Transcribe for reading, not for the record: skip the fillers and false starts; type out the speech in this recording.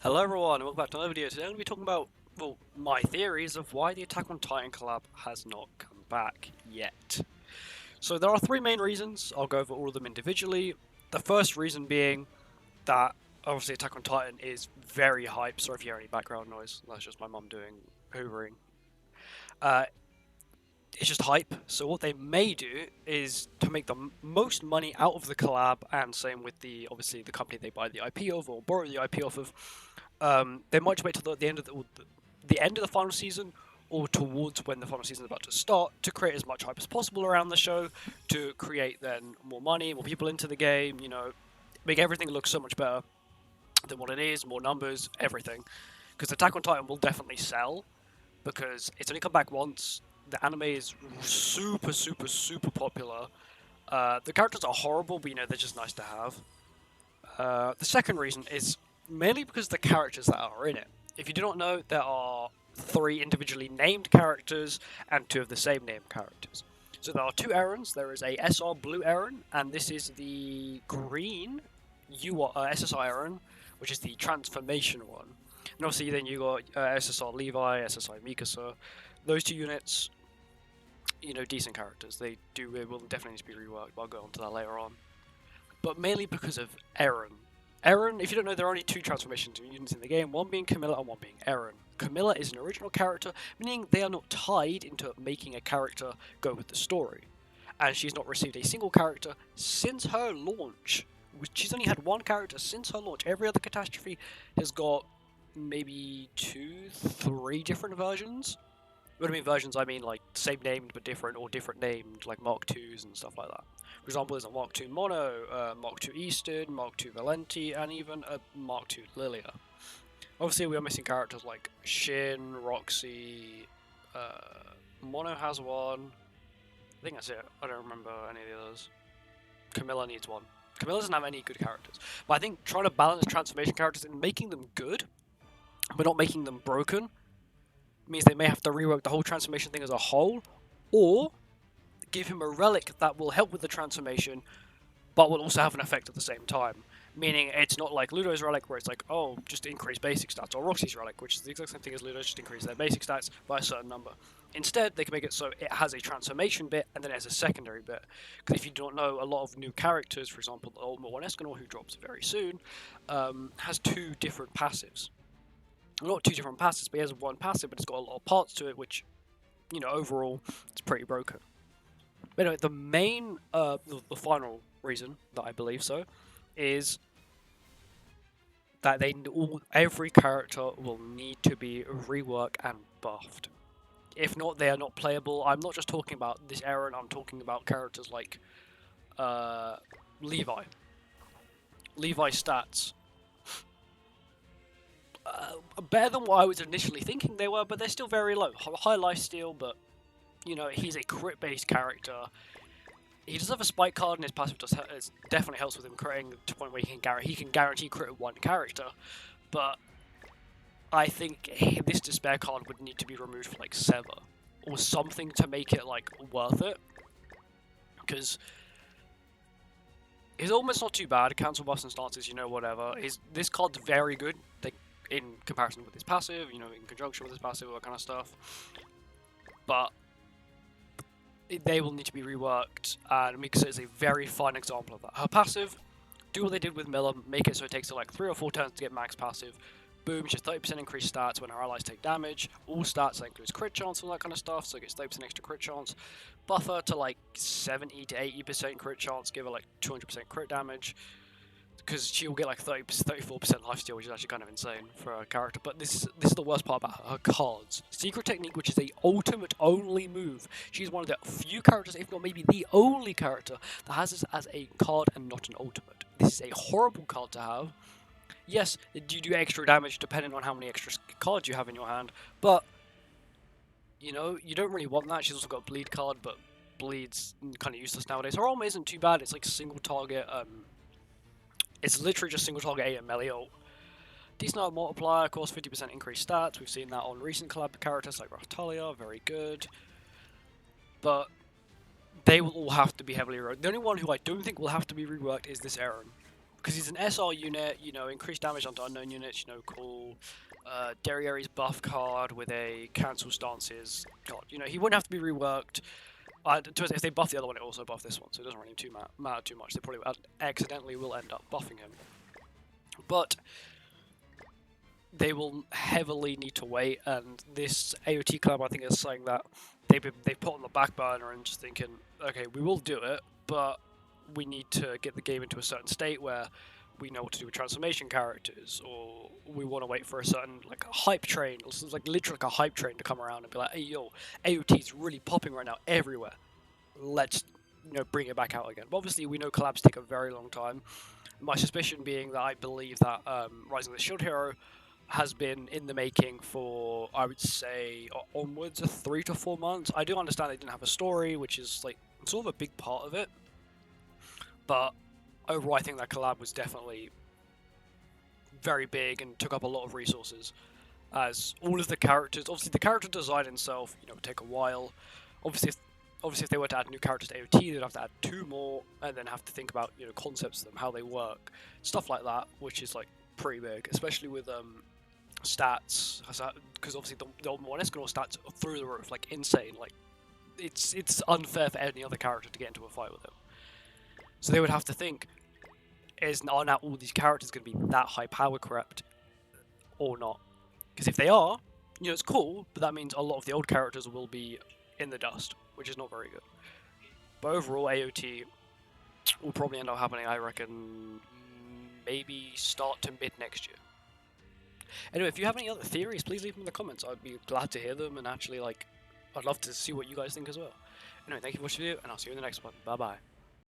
Hello everyone, and welcome back to another video. Today I'm going to be talking about, well, my theories of why the Attack on Titan collab has not come back yet. So there are three main reasons. I'll go over all of them individually. The first reason being that, obviously, Attack on Titan is very hype. Sorry if you hear any background noise. That's just my mum doing hoovering. It's just hype. So what they may do is to make the most money out of the collab, and same with obviously the company they buy the IP of or borrow the IP off of. They might wait till the end of the end of the final season, or towards when the final season is about to start, to create as much hype as possible around the show, to create then more money, more people into the game. Make everything look so much better than what it is, more numbers, everything. Because Attack on Titan will definitely sell, because it's only come back once. The anime is super, super, super popular. The characters are horrible, but they're just nice to have. The second reason is mainly because the characters that are in it. If you do not know, there are 3 individually named characters and 2 of the same named characters. So there are 2 Erins. There is a SR Blue Erin, and this is the green SSI Erin, which is the transformation one. And obviously then you got SSR Levi, SSI Mikasa. Those 2 units, decent characters. They will definitely need to be reworked, but I'll go on to that later on. But mainly because of Erin. Erin, if you don't know, there are only 2 transformation units in the game, one being Camilla and one being Erin. Camilla is an original character, meaning they are not tied into making a character go with the story. And she's not received a single character since her launch. She's only had 1 character since her launch. Every other catastrophe has got maybe 2, 3 different versions. When I mean versions, I mean like same named but different, or different named, like Mark IIs and stuff like that. For example, there's a Mark II Mono, Mark II Eastern, Mark II Valenti, and even a Mark II Lilia. Obviously, we are missing characters like Shin, Roxy, Mono has one. I think that's it. I don't remember any of the others. Camilla needs one. Camilla doesn't have any good characters. But I think trying to balance transformation characters and making them good, but not making them broken, means they may have to rework the whole transformation thing as a whole, or give him a relic that will help with the transformation, but will also have an effect at the same time. Meaning it's not like Ludo's relic, where it's like, oh, just increase basic stats, or Roxy's relic, which is the exact same thing as Ludo's, just increase their basic stats by a certain number. Instead, they can make it so it has a transformation bit, and then it has a secondary bit. Because if you don't know, a lot of new characters, for example, the Ultimate One Escanor, who drops very soon, has 2 different passives. Not 2 different passives, but he has 1 passive, but it's got a lot of parts to it, which, overall, it's pretty broken. But anyway, the main, the final reason that I believe so, is that every character will need to be reworked and buffed. If not, they are not playable. I'm not just talking about this Eren, I'm talking about characters like Levi. Levi's stats. Better than what I was initially thinking they were, but they're still very low. High lifesteal, but he's a crit-based character. He does have a spike card, and his passive definitely helps with him critting to the point where he can guarantee crit with 1 character. But I think this despair card would need to be removed for like Sever or something to make it like worth it, because he's almost not too bad. Cancel buffs and stances, whatever. This card's very good. In comparison with his passive, in conjunction with his passive, all that kind of stuff. But they will need to be reworked, and Mikasa is a very fine example of that. Her passive, do what they did with Miller, make it so it takes her like 3 or 4 turns to get max passive. Boom, she has 30% increased stats when her allies take damage. All stats, that includes crit chance, all that kind of stuff, so it gets 30% extra crit chance. Buff her to like 70 to 80% crit chance, give her like 200% crit damage, because she'll get like 34% lifesteal, which is actually kind of insane for a character. But this is the worst part about her cards. Secret Technique, which is a ultimate only move. She's one of the few characters, if not maybe the only character, that has this as a card and not an ultimate. This is a horrible card to have. Yes, you do extra damage depending on how many extra cards you have in your hand, but you don't really want that. She's also got a bleed card, but bleed's kind of useless nowadays. Her armor isn't too bad. It's like single target. It's literally just single target 8 and melee ult. Decent art multiplier, of course, 50% increased stats. We've seen that on recent collab characters like Raftalia, very good. But they will all have to be heavily reworked. The only one who I don't think will have to be reworked is this Eren, because he's an SR unit, you know, increased damage onto unknown units, you know, cool. Derriere's buff card with a cancel stances. God, you know, he wouldn't have to be reworked. If they buff the other one, it also buff this one, so it doesn't really matter too much. They probably accidentally will end up buffing him. But they will heavily need to wait, and this AOT club, I think, is something that they've put on the back burner and just thinking, okay, we will do it, but we need to get the game into a certain state where we know what to do with transformation characters, or we want to wait for a certain, like, a hype train, or like literally like a hype train to come around and be like, hey yo, AOT's really popping right now everywhere. Let's, you know, bring it back out again. But obviously, we know collabs take a very long time. My suspicion being that I believe that Rising of the Shield Hero has been in the making for, I would say, onwards of 3 to 4 months. I do understand they didn't have a story, which is like sort of a big part of it, but overall I think that collab was definitely very big and took up a lot of resources, as all of the characters, obviously the character design itself, you know, would take a while. Obviously if they were to add new characters to AOT, they'd have to add 2 more, and then have to think about, you know, concepts of them, how they work, stuff like that, which is like pretty big, especially with stats, because obviously the 1 stats are through the roof, like insane. Like it's unfair for any other character to get into a fight with him. So they would have to think: are now all these characters going to be that high power crept or not? Because if they are, you know, it's cool, but that means a lot of the old characters will be in the dust, which is not very good. But overall, AOT will probably end up happening, I reckon, maybe start to mid next year. Anyway, if you have any other theories, please leave them in the comments. I'd be glad to hear them, and actually, like, I'd love to see what you guys think as well. Anyway, thank you for watching the video, and I'll see you in the next one. Bye bye.